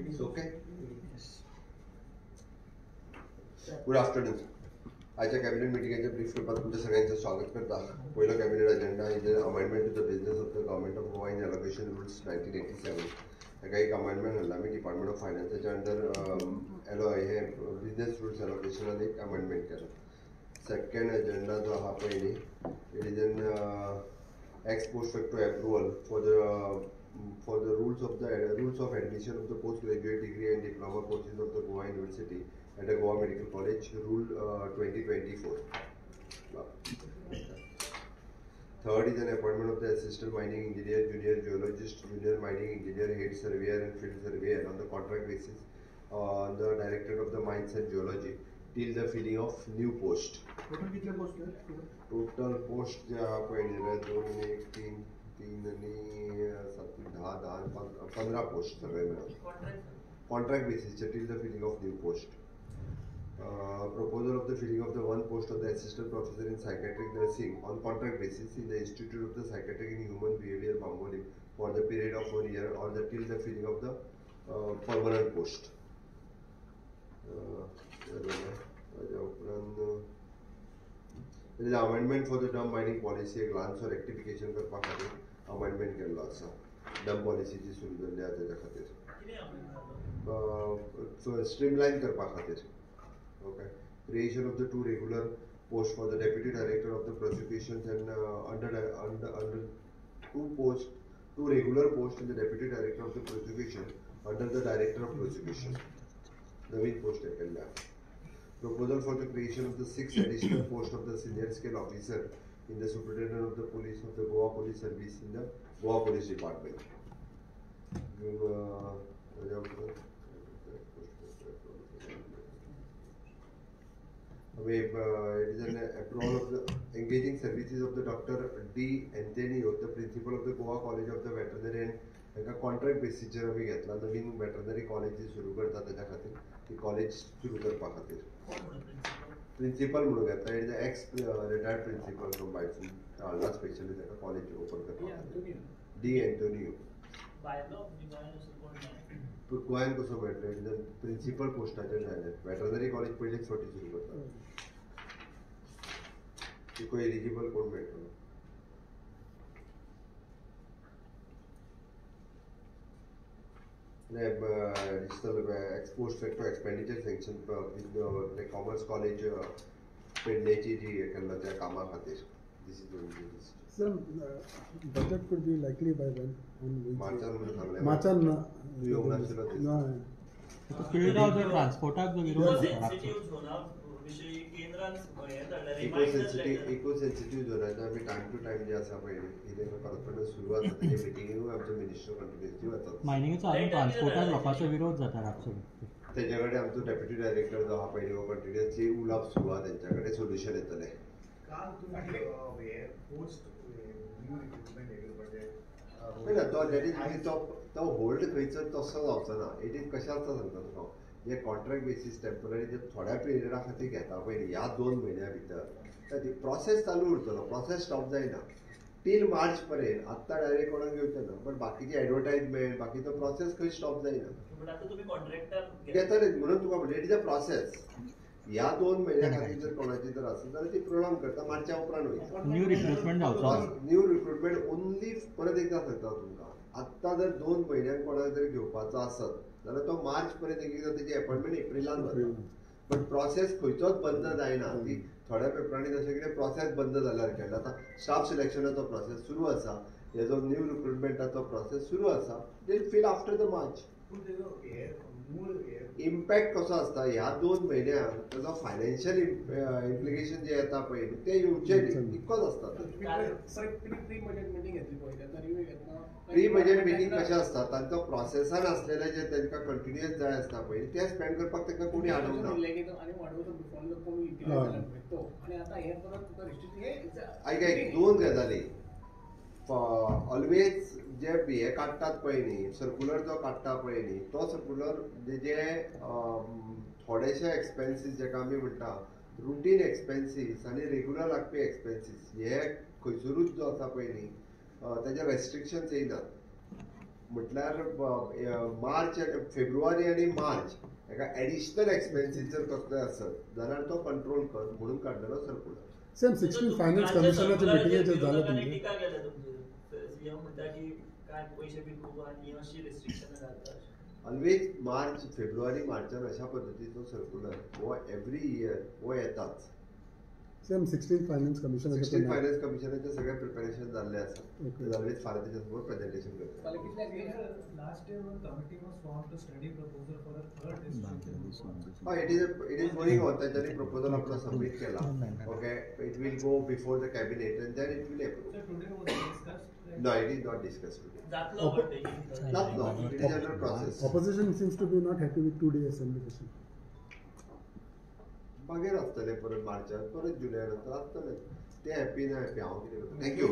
It's okay. Good afternoon. आजच्या cabinet मिटिंगेच्या brief paper तुमच्या सगळ्यांचं स्वागत करता. पहिला cabinet agenda is amendment to the business of the government of Goa in allocation rules 1987. ताका एक अमेंडमेंट घातला आमी डिपार्टमेंट ऑफ फायनान्साच्या अंडर हे बिझनेस रूल्स एलोकेशनान एक अमेंडमेंट केला. सेकंड अजेंडा जो आहा पयली it is an ex post facto approval for the rules of admission of the postgraduate degree and diploma courses of the Goa University at the Goa Medical College, Rule 2024. Third is an appointment of the assistant mining engineer, junior geologist, junior mining engineer, head surveyor and field surveyor on the contract basis on the Directorate of the Mines and Geology till the filling of new post. Total कितने post है? Total post जे आपण 2 1 3 3 आणि 7 10 15 post सगळे मिळून contract बेसिसचे till the filling of new post. Proposal of the filling of the one post of the assistant professor in psychiatric nursing on contract basis in the Institute of the Psychiatric and Human Behavior, Bangoli, for the period of 1 year or the till the filling of the permanent post. There is amendment for the dump mining policy. एक लहानसो rectification करपा खातीर amendment केल्लो आसा. Dump पॉलिसीची सुरू जाल्ली आसा तेच्या खातीर स्ट्रीमलाइन करपा खातीर. Okay. Creation of the 2 regular post for the deputy director of the prosecutions and under 2 regular post in the deputy director of the prosecution under the director of prosecution. नवीन post केल्ल्या. Proposal for the creation of the 6 additional post of the senior scale officer in the superintendent of the police of the Goa Police Service in the Goa Police Department. It is an approval of the engaging services of the Dr. D. Antonio, the principal of the Goa College of the Veterinary and एका contract बेसिसचेर आमी घेतला. नवीन veterinary college जी सुरू करता त्याच्या खातीर ती college सुरू करपा खातीर प्रिन्सिपल म्हणून घेतला. It is ex retired principal from बायसून हाडला स्पेशली ताका कॉलेज ओपन करपा खातीर. डी एंटोनियो. गोंयान कसो मेळटलो? इट इज प्रिन्सिपल पोस्टाचेर जाले. वेटरनरी कॉलेज पयलीच फावटी सुरू करता. तिको एलिजिबल कोण मेळटलो? Additional post factor expenditure sanction with the Commerce College पेडणेची जी केल्लो त्या कामा खातीर. This is only this. Sir, budget could be likely by when? मार्चान म्हणून सांगले. मार्चान ना. येवंक नाशिल्लो ते. ना. फील्ड ऑफ द ट्रान्सपोर्टाक जो विरोध इको सेन्सिटिव्ह झोनाचा आमी टायम टू टायम जे आसा पळय कितें करपाक सुरू आसा तेजे मिटिंगेनूय आमचे मिनिस्टर कंटिन्युअसली वतात. मायनिंगेचो आनी ट्रान्सपोर्टाक लोकांचो विरोध जाता रातचो. तेच्या कडेन आमचो डेप्युटी डायरेक्टर जो आहा पळय वो कंटिन्युअसली उलोवप सुरू आहा. तेंच्या कडेन सोल्युशन येतलें. तो होल्ड खंयचो तसो जावचो ना. इट इज कशें आसता सांगता तुका जे कॉन्ट्रॅक्ट बेसीस टेम्पररी जे थोड्या पिरियडा खातीर घेता पळय ह्या 2 म्हयन्या भितर ती प्रोसेस चालू उरतलो. प्रोसेस स्टॉप जायना टील मार्च पर्यंत. आत्तां डायरेक्ट कोणाक घेवचें ना. बट बाकीची एडवर्टायजमेंट बाकीचो प्रोसेस खंय स्टॉप जायना. घेतले म्हणून तुका म्हणलें इट इज अ प्रोसेस. ह्या 2 म्हयन्या खातीर जर कोणाची जर आसत जाल्यार ती प्रोलॉंग करता. मार्चा उपरांत वयता. न्यू रिक्रुटमेंट जावचो. न्यू रिक्रुटमेंट ओन्ली परत एकदा सांगता तुमकां. आत्तां जर 2 म्हयन्यांक कोणाक जर घेवपाचो आसत जाल्यार तो मार्च पर्यंत एकदा तेजी अपॉइंटमेंट एप्रिलान जाता. बट प्रोसेस खंयचोच बंद जायना. ती थोड्या पेपरांनी जशें कितें प्रोसेस बंद जाल्यार केला. आतां स्टाफ सिलेक्शनाचो प्रोसेस सुरू आसा. हेजो न्यू रिक्रुटमेंटाचो प्रोसेस सुरू आसा. They fill after the March. Impact कसो आसता ह्या 2 म्हयन्यांक तेजो फायनान्शियल इम्प्लिकेशन जे येता पळय ते येवचे न्ही इतकोच आसता. प्री बजेट मिटींग कशें आसता तांचो प्रोसेसान आसलेले जे तांकां कंटिन्युअस जाय आसता पळय ते स्पेंड करपाक तांकां कोणी हाडूंक ना. आयक 2 गजाली. ऑलवेज जे हे काडटात पळय न्ही सर्क्युलर जो काडटा पळय न्ही तो सर्क्युलर जे थोडेशे एक्सपेन्सीस जेका आमी म्हणटा रुटीन एक्सपेन्सीस आनी रेग्युलर लागपी एक्सपेन्सीस हे खंयसरूच जो आसा पळय न्ही तेजे रेस्ट्रिक्शन्स येयनात. म्हटल्यार मार्च फेब्रुवारी आणि मार्च एका एडिशनल एक्सपेन्सीस जर कसले असत जाल्यार तो कंट्रोल कर म्हणून काडलेलो सर्क्युलर. सेम 16 फायनान्स कमिशनाच्या मिटिंगेचेर झालं तुमचे. टिका केल्या तुमचे सीएम म्हणता की काय पैसे बी खूप आणि अशी रिस्ट्रिक्शन घालतात. ऑलवेज मार्च फेब्रुवारी मार्चान अशा पद्दतीचो सर्क्युलर हो एव्हरी इयर हो येताच. सेम 16 फायनान्स कमिशनाच्या 16 फायनान्स कमिशनाचे सगळे प्रिपरेशन जाल्ले आसा. Okay. ऑलवेज फाल्यां तेच्या समोर प्रेझेंटेशन करता. Last year, one committee was formed to study proposal for a third district. It is going on. त्यांनी प्रपोजल आपला सबमिट केला. Okay, it will go before the cabinet and then it will approve. So today was discussed. No, it is not discussed today. जातलो पण ते. Not now. It is under process. Opposition seems to be not happy with 2-day assembly session. मागीर आसतले परत मार्चात परत जुलयात नंतर आसतले. ते हॅपी ना हॅपी हांव कितें करता. थँक्यू.